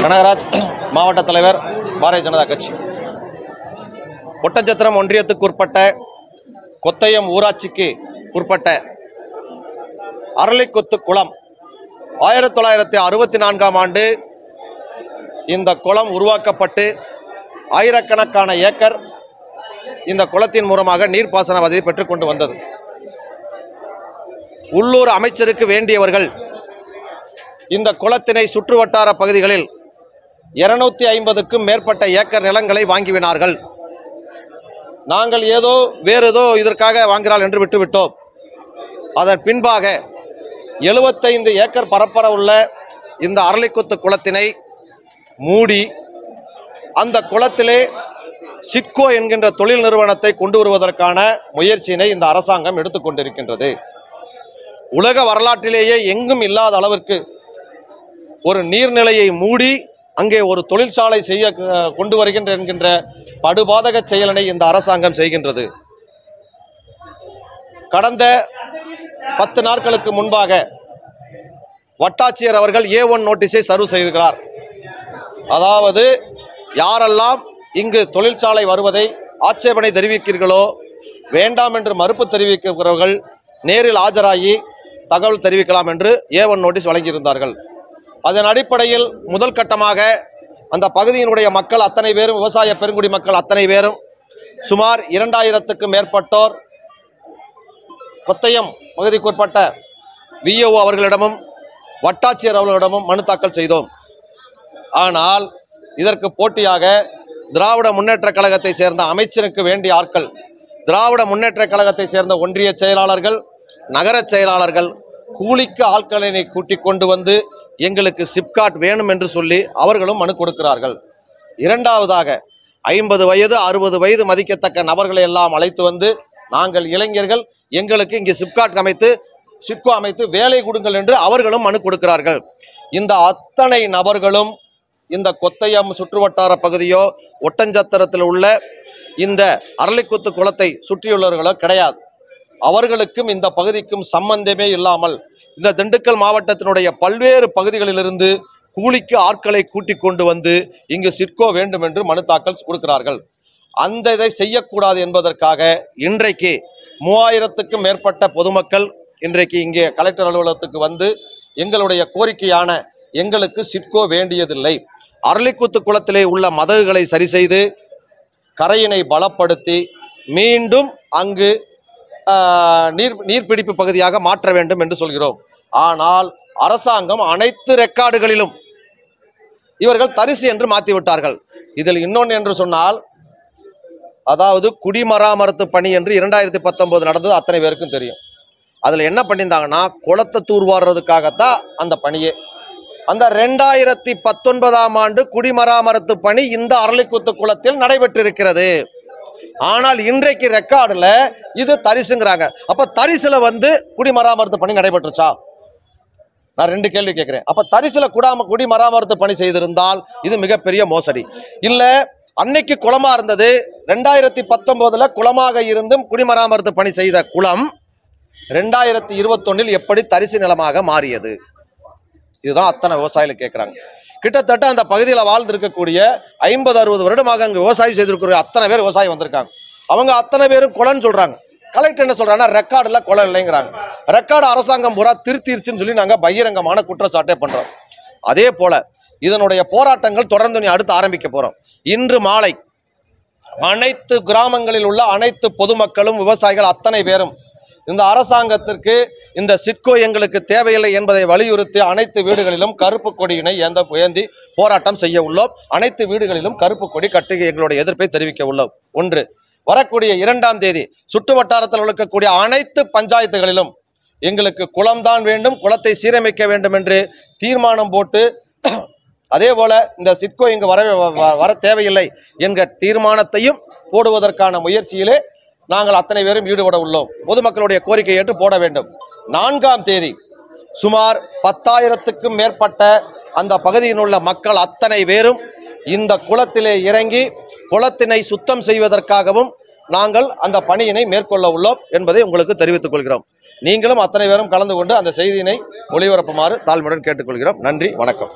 கனகராஜ், மாவட்ட தலைவர், பாரதிய ஜனதா கட்சி. ஒட்டஞ்சத்திரம் ஒன்றியத்துக்கு உட்பட்ட கொத்தயம் ஊராட்சிக்கு உட்பட்ட அரளிக்குத்து குளம் 1964ஆம் ஆண்டு இந்த குளம் உருவாக்கப்பட்டு ஆயிரக்கணக்கான ஏக்கர் இந்த குளத்தின் மூலமாக நீர்ப்பாசன வசதி பெற்றுக்கொண்டு வந்தது. உள்ளூர் அமைச்சருக்கு வேண்டியவர்கள் இந்த குளத்தினை சுற்றுவட்டார பகுதிகளில் 250க்கும் மேற்பட்ட ஏக்கர் நிலங்களை வாங்கிவினார்கள். நாங்கள் வேறேதோ இதற்காக வாங்கினால் என்று விட்டுவிட்டோம். அதன் பின்பாக 75 ஏக்கர் பரப்பளவுள்ள இந்த அரளிக்குத்து குளத்தினை மூடி அந்த குளத்திலே சிட்கோ என்கின்ற தொழில் நிறுவனத்தை கொண்டு வருவதற்கான முயற்சியினை இந்த அரசாங்கம் எடுத்துக்கொண்டிருக்கின்றது. உலக வரலாற்றிலேயே எங்கும் இல்லாத அளவிற்கு ஒரு நீர்நிலையை மூடி அங்கே ஒரு தொழிற்சாலை செய்ய கொண்டு வருகின்ற என்கின்ற படுபாதக செயலனை இந்த அரசாங்கம் செய்கின்றது. கடந்த 10 நாட்களுக்கு முன்பாக வட்டாட்சியர் அவர்கள் A1 நோட்டீஸை சர்வ் செய்திருக்கிறார். அதாவது யாரெல்லாம் இங்கு தொழிற்சாலை வருவதை ஆட்சேபனை தெரிவிக்கிறீர்களோ, வேண்டாம் என்று மறுப்பு தெரிவிக்கிறவர்கள் நேரில் ஆஜராகி தகவல் தெரிவிக்கலாம் என்று A1 நோட்டீஸ் வழங்கியிருந்தார்கள். அதன் அடிப்படையில் முதல் கட்டமாக அந்த பகுதியினுடைய மக்கள் அத்தனை பேரும், விவசாய பெருங்குடி மக்கள் அத்தனை பேரும், சுமார் 2000க்கும் மேற்பட்டோர் கொத்தயம் பகுதிக்குட்பட்ட VO அவர்களிடமும் வட்டாட்சியர் அவர்களிடமும் மனு தாக்கல் செய்தோம். ஆனால் இதற்கு போட்டியாக திராவிட முன்னேற்ற கழகத்தை சேர்ந்த அமைச்சருக்கு வேண்டிய ஆட்கள், திராவிட முன்னேற்ற கழகத்தை சேர்ந்த ஒன்றிய செயலாளர்கள், நகர செயலாளர்கள் கூலிக்கு ஆட்களை கூட்டிக் கொண்டு வந்து எங்களுக்கு சிப்காட் வேணும் என்று சொல்லி அவர்களும் மனு கொடுக்கிறார்கள். இரண்டாவதாக 50 வயது 60 வயது மதிக்கத்தக்க நபர்களை எல்லாம் அழைத்து வந்து, நாங்கள் இளைஞர்கள், எங்களுக்கு இங்கே சிப்கோ அமைத்து வேலை கொடுங்கள் என்று அவர்களும் மனு கொடுக்கிறார்கள். இந்த அத்தனை நபர்களும் இந்த கொத்தயம் சுற்றுவட்டார பகுதியோ ஒட்டஞ்சத்திரத்தில் உள்ள இந்த அரளிக்குத்து குளத்தை சுற்றியுள்ளவர்களோ கிடையாது. அவர்களுக்கும் இந்த பகுதிக்கும் சம்பந்தமே இல்லாமல் இந்த திண்டுக்கல் மாவட்டத்தினுடைய பல்வேறு பகுதிகளிலிருந்து கூலிக்கு ஆட்களை கூட்டிக் கொண்டு வந்து இங்கு சிட்கோ வேண்டும் என்று மனு தாக்கல் கொடுக்கிறார்கள். அந்த இதை செய்யக்கூடாது என்பதற்காக இன்றைக்கு 3000க்கும் மேற்பட்ட பொதுமக்கள் இன்றைக்கு இங்கே கலெக்டர் அலுவலகத்துக்கு வந்து எங்களுடைய கோரிக்கையான எங்களுக்கு சிட்கோ வேண்டியதில்லை, அரளிக்குத்து குளத்திலே உள்ள மதகுகளை சரி செய்து கரையினை பலப்படுத்தி மீண்டும் அங்கு நீர்பிடிப்பு பகுதியாக மாற்ற வேண்டும் என்று சொல்கிறோம். ஆனால் அரசாங்கம் அனைத்து ரெக்கார்டுகளிலும் இவர்கள் தரிசு என்று மாற்றிவிட்டார்கள். இதில் இன்னொன்று என்று சொன்னால், அதாவது குடிமராமத்து பணி என்று 2019 நடந்தது அத்தனை பேருக்கும் தெரியும். அதில் என்ன பண்ணியிருந்தாங்கன்னா, குளத்தை தூர்வாடுறதுக்காகத்தான் அந்த பணியே. அந்த 2019ஆம் ஆண்டு குடிமராமத்து பணி இந்த அரளிக்குத்து குளத்தில் நடைபெற்றிருக்கிறது. ஆனால் இன்றைக்கு ரெக்கார்டுல இது தரிசுங்கிறாங்க. அப்ப தரிசுல குடிமராமத்து பணி நடைபெற்றுச்சா? நான் 2 கேள்வி கேட்கிறேன். அப்ப தரிசுல குடிமராமத்து பணி செய்திருந்தால் இது மிகப்பெரிய மோசடி. இல்ல அன்னைக்கு குளமா இருந்தது, 2019 குளமாக இருந்தும் குடிமராமத்து பணி செய்த குளம் 2021 எப்படி தரிசு நிலமாக மாறியது? இதுதான் அத்தனை விவசாயிகள் கேட்கிறாங்க. கிட்டத்தட்ட அந்த பகுதியில் வாழ்ந்திருக்கக்கூடிய 50-60 வருடமாக அங்கு விவசாயம் செய்திருக்கிற அத்தனை பேர் விவசாயம் வந்திருக்காங்க. அவங்க அத்தனை பேரும் குளம்னு சொல்றாங்க. கலெக்டர் என்ன சொல்றாங்கன்னா, ரெக்கார்டுல குளம் இல்லைங்கிறாங்க. ரெக்கார்டு அரசாங்கம் பூரா திருத்திருச்சுன்னு சொல்லி நாங்க பகிரங்கமான குற்றச்சாட்டே பண்றோம். அதே போல இதனுடைய போராட்டங்கள் தொடர்ந்து அடுத்து ஆரம்பிக்க போறோம். இன்று மாலை அனைத்து கிராமங்களில் உள்ள அனைத்து பொதுமக்களும் விவசாயிகள் அத்தனை பேரும் இந்த அரசாங்கத்திற்கு இந்த சிட்கோ எங்களுக்கு தேவையில்லை என்பதை வலியுறுத்தி அனைத்து வீடுகளிலும் கருப்பு கொடியினை ஏந்தி போராட்டம் செய்ய உள்ளோம். அனைத்து வீடுகளிலும் கருப்பு கொடி கட்டி எங்களுடைய எதிர்ப்பை தெரிவிக்க உள்ளோம். ஒன்று, வரக்கூடிய 2ஆம் தேதி சுற்று வட்டாரத்தில் இருக்கக்கூடிய அனைத்து பஞ்சாயத்துகளிலும் எங்களுக்கு குளம்தான் வேண்டும், குளத்தை சீரமைக்க வேண்டும் என்று தீர்மானம் போட்டு, அதே போல இந்த சிட்கோ இங்கு வர தேவையில்லை என்கிற தீர்மானத்தையும் போடுவதற்கான முயற்சியிலே நாங்கள் அத்தனை பேரும் ஈடுபட உள்ளோம். பொதுமக்களுடைய கோரிக்கை ஏற்று போட வேண்டும். 4ஆம் தேதி சுமார் 10,000க்கும் மேற்பட்ட அந்த பகுதியில் உள்ள மக்கள் அத்தனை பேரும் இந்த குளத்திலே இறங்கி குளத்தினை சுத்தம் செய்வதற்காகவும் நாங்கள் அந்த பணியினை மேற்கொள்ள உள்ளோம் என்பதை உங்களுக்கு தெரிவித்துக் கொள்கிறோம். நீங்களும் அத்தனை பேரும் கலந்து கொண்டு அந்த செய்தியினை ஒளிபரப்புமாறு தாழ்மையுடன் கேட்டுக்கொள்கிறோம். நன்றி, வணக்கம்.